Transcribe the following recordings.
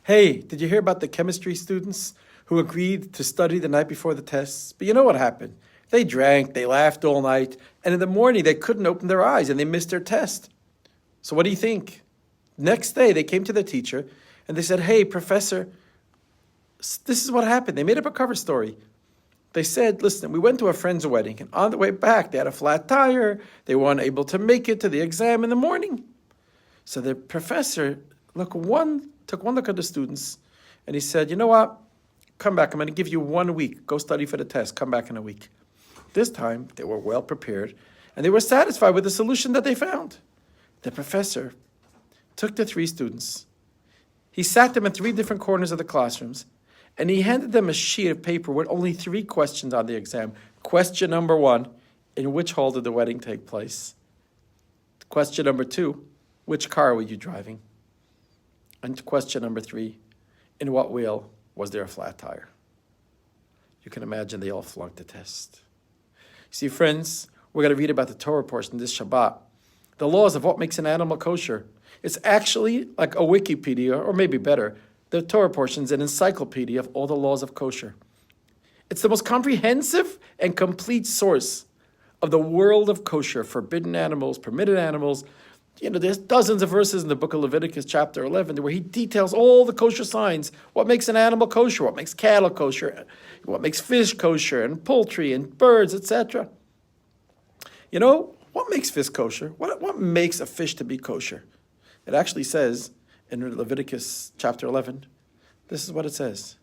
Hey, did you hear about the chemistry students who agreed to study the night before the tests? But you know what happened? They drank, they laughed all night, and in the morning they couldn't open their eyes and they missed their test. So what do you think? Next day they came to their teacher and they said, "Hey, professor, this is what happened." They made up a cover story. They said, "Listen, we went to a friend's wedding, and on the way back they had a flat tire. They weren't able to make it to the exam in the morning." So the professor took one look at the students, and he said, "You know what? Come back. I'm going to give you 1 week. Go study for the test. Come back in a week." This time, they were well prepared, and they were satisfied with the solution that they found. The professor took the 3 students. He sat them in 3 different corners of the classrooms, and he handed them a sheet of paper with only 3 questions on the exam. Question number 1, in which hall did the wedding take place? Question number 2, which car were you driving? And question number 3, in what wheel was there a flat tire? You can imagine they all flunked the test. See, friends, we're going to read about the Torah portion this Shabbat. The laws of what makes an animal kosher. It's actually like a Wikipedia, or maybe better, the Torah portion is an encyclopedia of all the laws of kosher. It's the most comprehensive and complete source of the world of kosher, forbidden animals, permitted animals. There's dozens of verses in the book of Leviticus, chapter 11, where he details all the kosher signs, what makes an animal kosher, what makes cattle kosher, what makes fish kosher, and poultry, and birds, etc. What makes fish kosher? What makes a fish to be kosher? It actually says in Leviticus, chapter 11, this is what it says.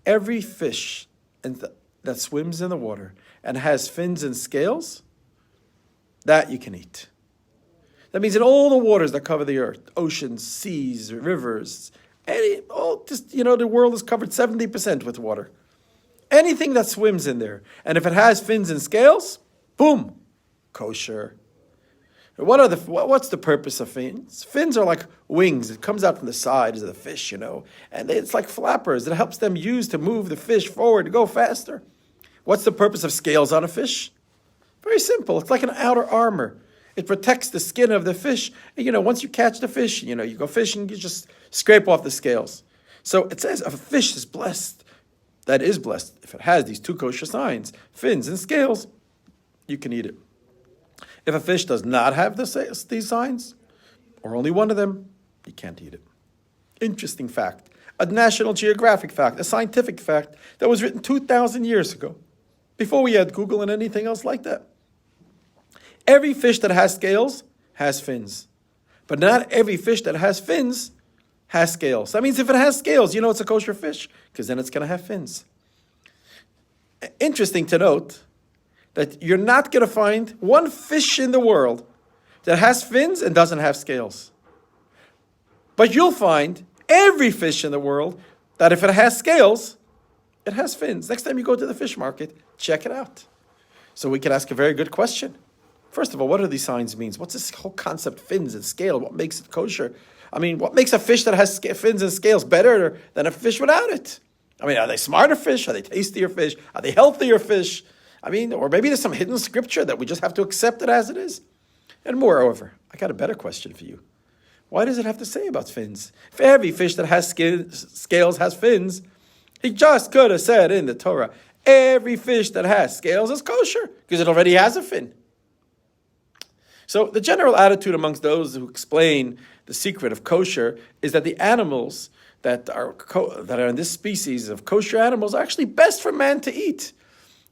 Every fish that swims in the water and has fins and scales, that you can eat. That means in all the waters that cover the earth, oceans, seas, rivers, the world is covered 70% with water. Anything that swims in there, and if it has fins and scales, boom, kosher. What's the purpose of fins? Fins are like wings. It comes out from the sides of the fish, and it's like flappers. It helps them to move the fish forward, to go faster. What's the purpose of scales on a fish? Very simple. It's like an outer armor. It protects the skin of the fish. And, once you catch the fish, you go fishing, you just scrape off the scales. So it says if a fish is blessed, that is blessed, if it has these 2 kosher signs, fins and scales, you can eat it. If a fish does not have these signs, or only one of them, you can't eat it. Interesting fact. A National Geographic fact, a scientific fact that was written 2,000 years ago, before we had Google and anything else like that. Every fish that has scales has fins. But not every fish that has fins has scales. That means if it has scales, it's a kosher fish, because then it's going to have fins. Interesting to note that you're not going to find one fish in the world that has fins and doesn't have scales. But you'll find every fish in the world that if it has scales, it has fins. Next time you go to the fish market, check it out. So we can ask a very good question. First of all, what do these signs mean? What's this whole concept, fins and scale? What makes it kosher? What makes a fish that has fins and scales better than a fish without it? Are they smarter fish? Are they tastier fish? Are they healthier fish? Or maybe there's some hidden scripture that we just have to accept it as it is. And moreover, I got a better question for you. Why does it have to say about fins? If every fish that has scales has fins, he just could have said in the Torah, every fish that has scales is kosher, because it already has a fin. So the general attitude amongst those who explain the secret of kosher is that the animals that are in this species of kosher animals are actually best for man to eat.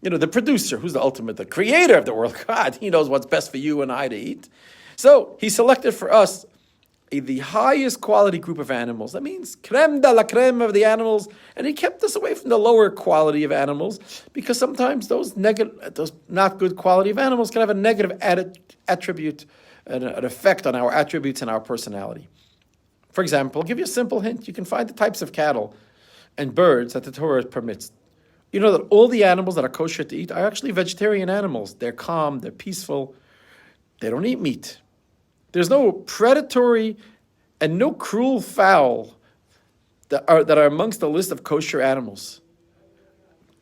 The producer, who's the creator of the world, God, he knows what's best for you and I to eat. So he selected for us the highest quality group of animals. That means creme de la creme of the animals. And he kept us away from the lower quality of animals, because sometimes those not good quality of animals can have a negative attribute, an effect on our attributes and our personality. For example, I'll give you a simple hint. You can find the types of cattle and birds that the Torah permits. You know that all the animals that are kosher to eat are actually vegetarian animals. They're calm, they're peaceful, they don't eat meat. There's no predatory and no cruel fowl that are amongst the list of kosher animals.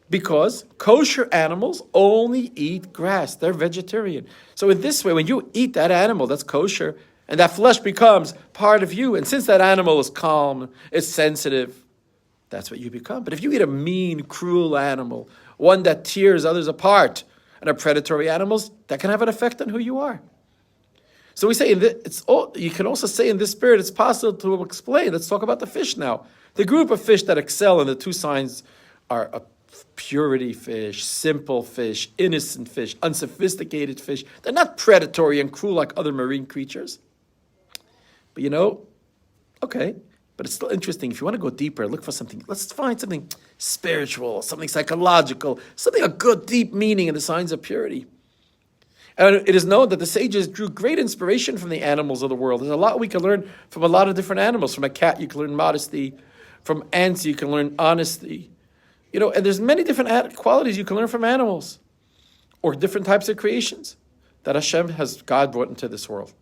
Because kosher animals only eat grass. They're vegetarian. So in this way, when you eat that animal that's kosher, And that flesh becomes part of you. And since that animal is calm, it's sensitive, that's what you become. But if you eat a mean, cruel animal, one that tears others apart, and are predatory animals, that can have an effect on who you are. So we say, you can also say in this spirit, it's possible to explain. Let's talk about the fish now. The group of fish that excel in the two signs are a purity fish, simple fish, innocent fish, unsophisticated fish. They're not predatory and cruel like other marine creatures. But okay, but it's still interesting. If you want to go deeper, look for something. Let's find something spiritual, something psychological, a good deep meaning in the signs of purity. And it is known that the sages drew great inspiration from the animals of the world. There's a lot we can learn from a lot of different animals. From a cat, you can learn modesty. From ants, you can learn honesty. And there's many different qualities you can learn from animals or different types of creations that God brought into this world.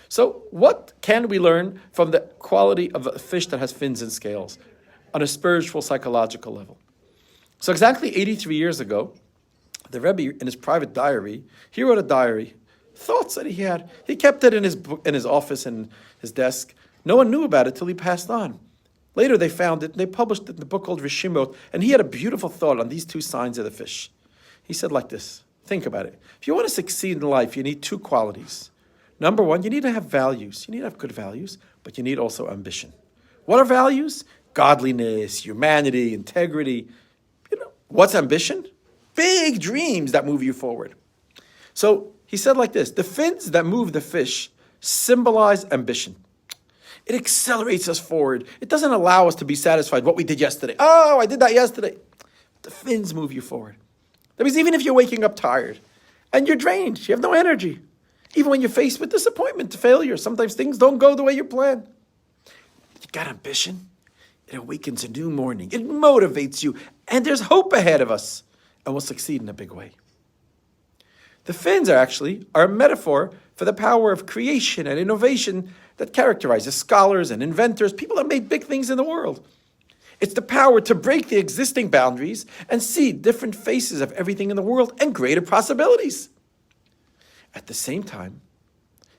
So what can we learn from the quality of a fish that has fins and scales on a spiritual, psychological level? So exactly 83 years ago, the Rabbi, in his private diary, he wrote a diary, thoughts that he had. He kept it in his office and his desk. No one knew about it till he passed on. Later they found it, and they published it in a book called Rishimot, and he had a beautiful thought on these two signs of the fish. He said like this, think about it. If you want to succeed in life, you need two qualities. Number one, you need to have values. You need to have good values, but you need also ambition. What are values? Godliness, humanity, integrity. What's ambition? Big dreams that move you forward. So he said like this, the fins that move the fish symbolize ambition. It accelerates us forward. It doesn't allow us to be satisfied what we did yesterday. Oh, I did that yesterday. The fins move you forward. That means even if you're waking up tired and you're drained, you have no energy. Even when you're faced with disappointment, failure, sometimes things don't go the way you plan. You got ambition. It awakens a new morning. It motivates you. And there's hope ahead of us. And we'll succeed in a big way. The fins are a metaphor for the power of creation and innovation that characterizes scholars and inventors, people that made big things in the world. It's the power to break the existing boundaries and see different faces of everything in the world and greater possibilities. At the same time,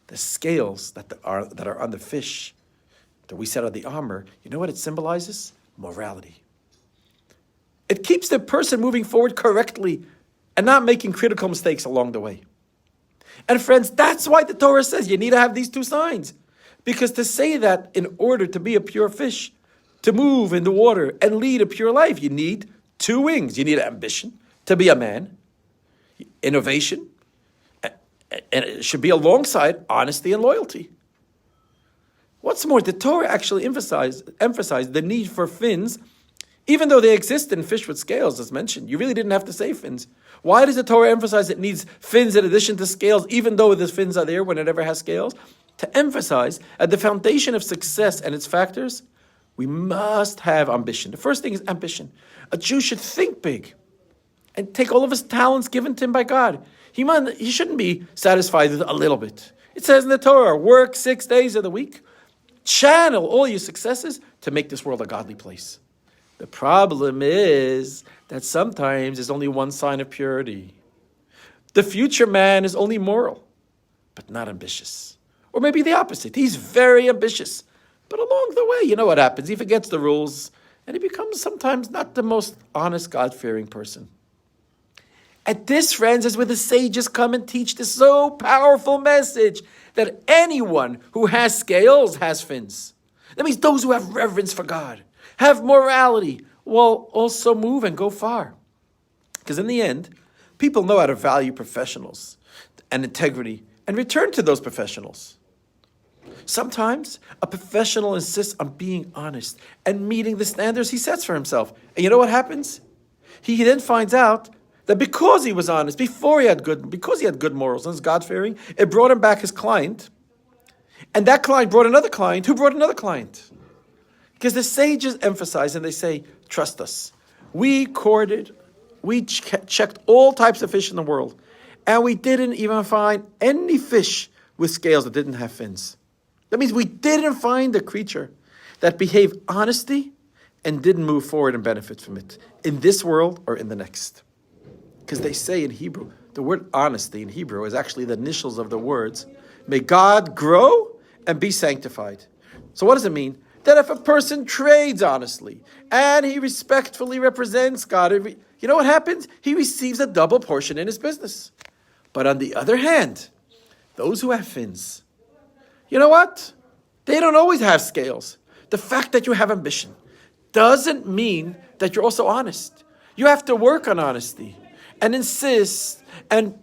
the scales that are on the fish, that we said are the armor, you know what it symbolizes? Morality. It keeps the person moving forward correctly and not making critical mistakes along the way. And friends, that's why the Torah says you need to have these two signs. Because to say that in order to be a pure fish, to move in the water and lead a pure life, you need two wings. You need ambition to be a man, innovation, and it should be alongside honesty and loyalty. What's more, the Torah actually emphasized the need for fins, even though they exist in fish with scales, as mentioned. You really didn't have to say fins. Why does the Torah emphasize it needs fins in addition to scales, even though the fins are there when it never has scales? To emphasize at the foundation of success and its factors, we must have ambition. The first thing is ambition. A Jew should think big and take all of his talents given to him by God. He shouldn't be satisfied with a little bit. It says in the Torah, work 6 days of the week, channel all your successes to make this world a godly place. The problem is that sometimes there's only one sign of purity. The future man is only moral, but not ambitious. Or maybe the opposite. He's very ambitious, but along the way, you know what happens? He forgets the rules, and he becomes sometimes not the most honest, God-fearing person. And this, friends, is where the sages come and teach this so powerful message that anyone who has scales has fins. That means those who have reverence for God, have morality, will also move and go far. Because in the end, people know how to value professionals and integrity and return to those professionals. Sometimes a professional insists on being honest and meeting the standards he sets for himself. And you know what happens? He then finds out that because he was honest, because he had good morals and was God-fearing, it brought him back his client. And that client brought another client who brought another client. Because the sages emphasize and they say, trust us. We checked all types of fish in the world. And we didn't even find any fish with scales that didn't have fins. That means we didn't find a creature that behaved honesty and didn't move forward and benefit from it in this world or in the next. Because they say in Hebrew, the word honesty in Hebrew is actually the initials of the words, may God grow and be sanctified. So what does it mean? That if a person trades honestly and he respectfully represents God, you know what happens? He receives a double portion in his business. But on the other hand, those who have fins, you know what? They don't always have scales. The fact that you have ambition doesn't mean that you're also honest. You have to work on honesty and insist and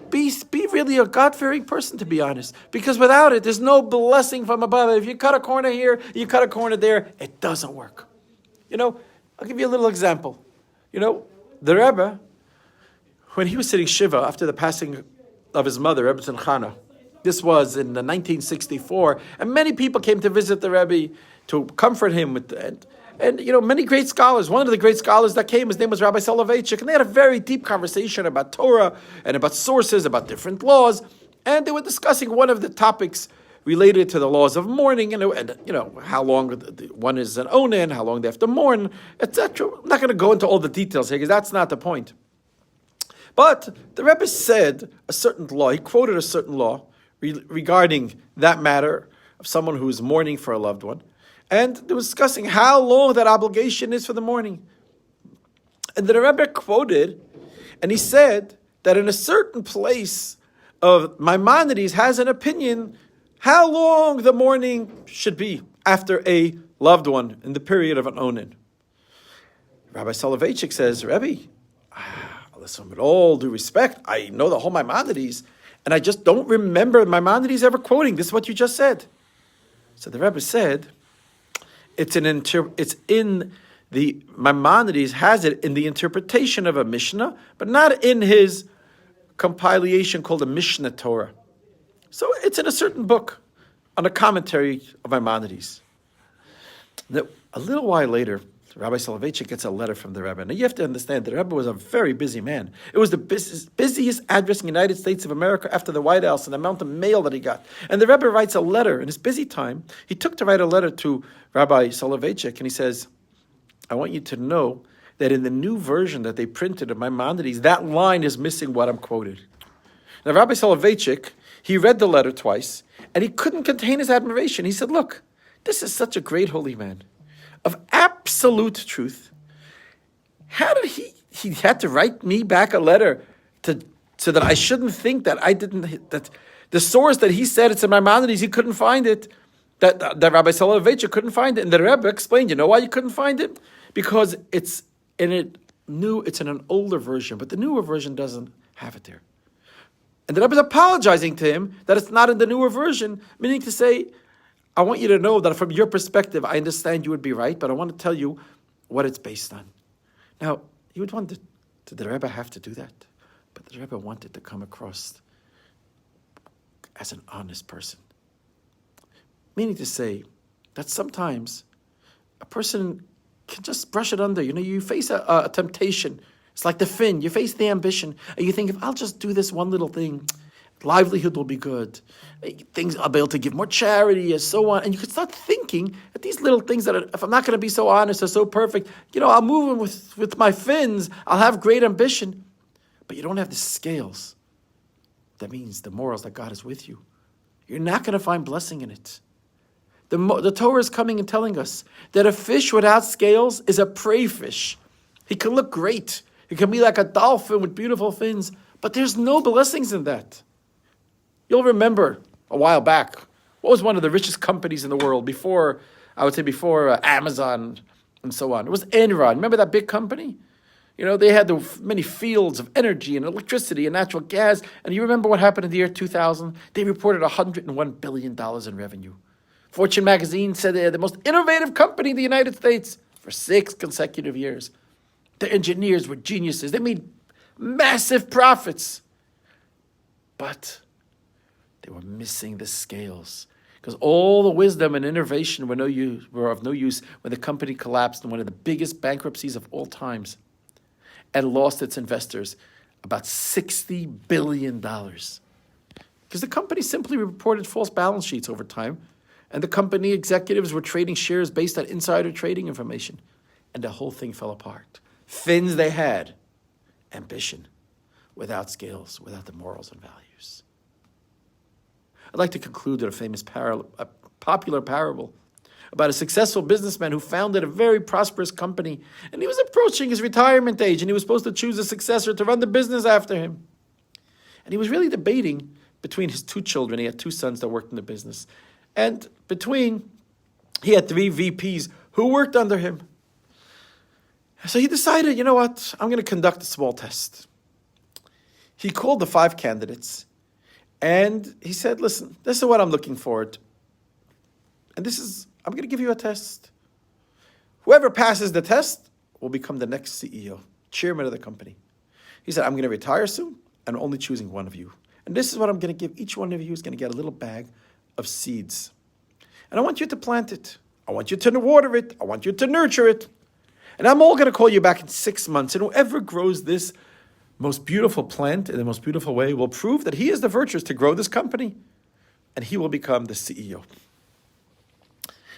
be really a God-fearing person, to be honest. Because without it, there's no blessing from above. If you cut a corner here, you cut a corner there, it doesn't work. I'll give you a little example. The Rebbe, when he was sitting Shiva after the passing of his mother, Rebbe Chana, this was in 1964, and many people came to visit the Rebbe to comfort him and many great scholars. One of the great scholars that came, his name was Rabbi Soloveitchik, and they had a very deep conversation about Torah and about sources, about different laws, and they were discussing one of the topics related to the laws of mourning, and how long one is an onen, how long they have to mourn, etc. I'm not going to go into all the details here because that's not the point. But the Rebbe said a certain law. He quoted a certain law regarding that matter of someone who is mourning for a loved one. And they were discussing how long that obligation is for the mourning. And the Rebbe quoted, and he said that in a certain place of Maimonides has an opinion how long the mourning should be after a loved one in the period of an onen. Rabbi Soloveitchik says, Rebbe, listen, with all due respect, I know the whole Maimonides, and I just don't remember Maimonides ever quoting. This is what you just said. So the Rebbe said, Maimonides has it in the interpretation of a Mishnah, but not in his compilation called a Mishnah Torah. So it's in a certain book on a commentary of Maimonides. Now, a little while later, Rabbi Soloveitchik gets a letter from the Rebbe. Now you have to understand, the Rebbe was a very busy man. It was the busiest address in the United States of America after the White House and the amount of mail that he got. And the Rebbe writes a letter in his busy time. He took to write a letter to Rabbi Soloveitchik, and he says, I want you to know that in the new version that they printed of Maimonides, that line is missing what I'm quoted. Now Rabbi Soloveitchik, he read the letter twice, and he couldn't contain his admiration. He said, look, this is such a great holy man of absolute truth. How did he had to write me back a letter so that I shouldn't think that that the source that he said it's in Maimonides, he couldn't find it, that Rabbi Soloveitchik couldn't find it. And the Rebbe explained, you know why you couldn't find it? Because it's in an older version, but the newer version doesn't have it there. And the Rebbe is apologizing to him that it's not in the newer version, meaning to say, I want you to know that from your perspective, I understand you would be right, but I want to tell you what it's based on. Now, you would wonder, did the Rebbe have to do that? But the Rebbe wanted to come across as an honest person. Meaning to say that sometimes a person can just brush it under. You face a temptation. It's like the fin. You face the ambition, and you think, if I'll just do this one little thing, livelihood will be good. Things I'll be able to give more charity and so on. And you could start thinking that these little things if I'm not going to be so honest or so perfect, I'll move them with my fins. I'll have great ambition. But you don't have the scales. That means the morals that God is with you. You're not going to find blessing in it. The Torah is coming and telling us that a fish without scales is a prey fish. He can look great. He can be like a dolphin with beautiful fins. But there's no blessings in that. You'll remember a while back, what was one of the richest companies in the world before Amazon and so on? It was Enron. Remember that big company? They had many fields of energy and electricity and natural gas. And you remember what happened in the year 2000? They reported $101 billion in revenue. Fortune magazine said they're the most innovative company in the United States for 6 consecutive years. Their engineers were geniuses. They made massive profits. But they were missing the scales. Because all the wisdom and innovation were of no use when the company collapsed in one of the biggest bankruptcies of all times and lost its investors about $60 billion. Because the company simply reported false balance sheets over time, and the company executives were trading shares based on insider trading information, and the whole thing fell apart. Fins they had, ambition, without scales, without the morals and values. I'd like to conclude with a popular parable about a successful businessman who founded a very prosperous company, and he was approaching his retirement age, and he was supposed to choose a successor to run the business after him. And he was really debating between his two children. He had two sons that worked in the business. And he had 3 VPs who worked under him. So he decided, you know what, I'm going to conduct a small test. He called the 5 candidates, and he said, listen, this is what I'm looking for. And I'm going to give you a test. Whoever passes the test will become the next CEO, chairman of the company. He said, I'm going to retire soon, and I'm only choosing one of you. And this is what I'm going to give each one of you is going to get a little bag of seeds. And I want you to plant it. I want you to water it. I want you to nurture it. And I'm all going to call you back in 6 months. And whoever grows this most beautiful plant in the most beautiful way will prove that he has the virtues to grow this company. And he will become the CEO.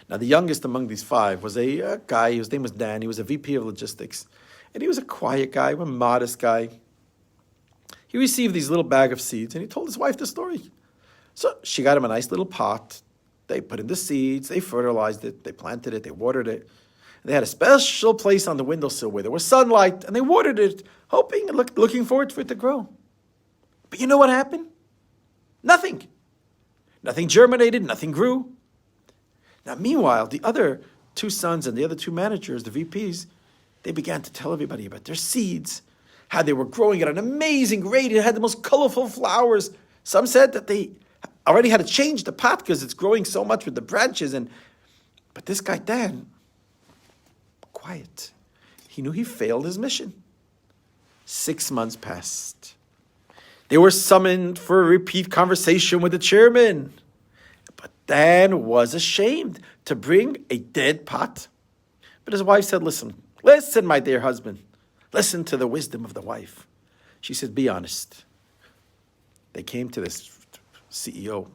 Now, the youngest among these 5 was a guy whose name was Dan. He was a VP of logistics. And he was a quiet guy, a modest guy. He received these little bag of seeds, and he told his wife the story. So she got him a nice little pot. They put in the seeds, they fertilized it, they planted it, they watered it. They had a special place on the windowsill where there was sunlight, and they watered it, hoping and looking forward for it to grow. But you know what happened? Nothing. Nothing germinated, nothing grew. Now, meanwhile, the other 2 sons and the other 2 managers, the VPs, they began to tell everybody about their seeds, how they were growing at an amazing rate. It had the most colorful flowers. Some said that they already had to change the pot because it's growing so much with the branches. But this guy, Dan, quiet. He knew he failed his mission. 6 months passed. They were summoned for a repeat conversation with the chairman. But Dan was ashamed to bring a dead pot. But his wife said, listen, my dear husband. Listen to the wisdom of the wife. She said, be honest. They came to this CEO.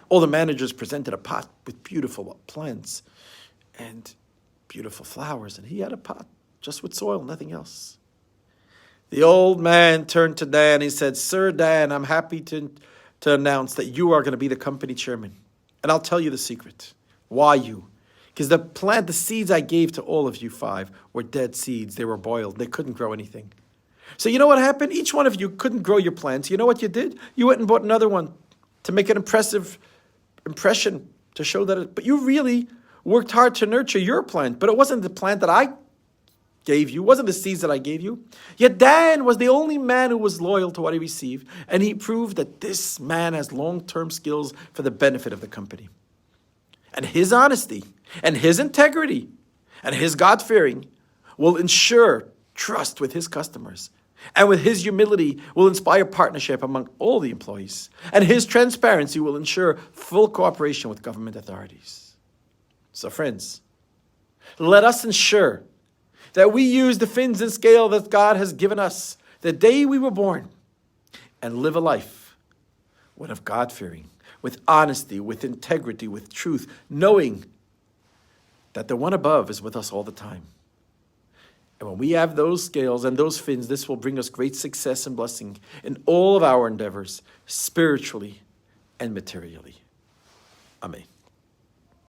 All the managers presented a pot with beautiful plants and beautiful flowers. And he had a pot just with soil, nothing else. The old man turned to Dan. He said, Sir Dan, I'm happy to announce that you are going to be the company chairman. And I'll tell you the secret. Why you? Because the seeds I gave to all of you 5 were dead seeds. They were boiled. They couldn't grow anything. So you know what happened? Each one of you couldn't grow your plants. You know what you did? You went and bought another one to make an impressive impression to show that but you really worked hard to nurture your plant. But it wasn't the plant that I gave you. It wasn't the seeds that I gave you. Yet Dan was the only man who was loyal to what he received. And he proved that this man has long-term skills for the benefit of the company. And his honesty and his integrity and his God-fearing will ensure trust with his customers. And with his humility will inspire partnership among all the employees. And his transparency will ensure full cooperation with government authorities. So friends, let us ensure that we use the fins and scale that God has given us the day we were born and live a life one of God-fearing, with honesty, with integrity, with truth, knowing that the one above is with us all the time. And when we have those scales and those fins, this will bring us great success and blessing in all of our endeavors, spiritually and materially. Amen.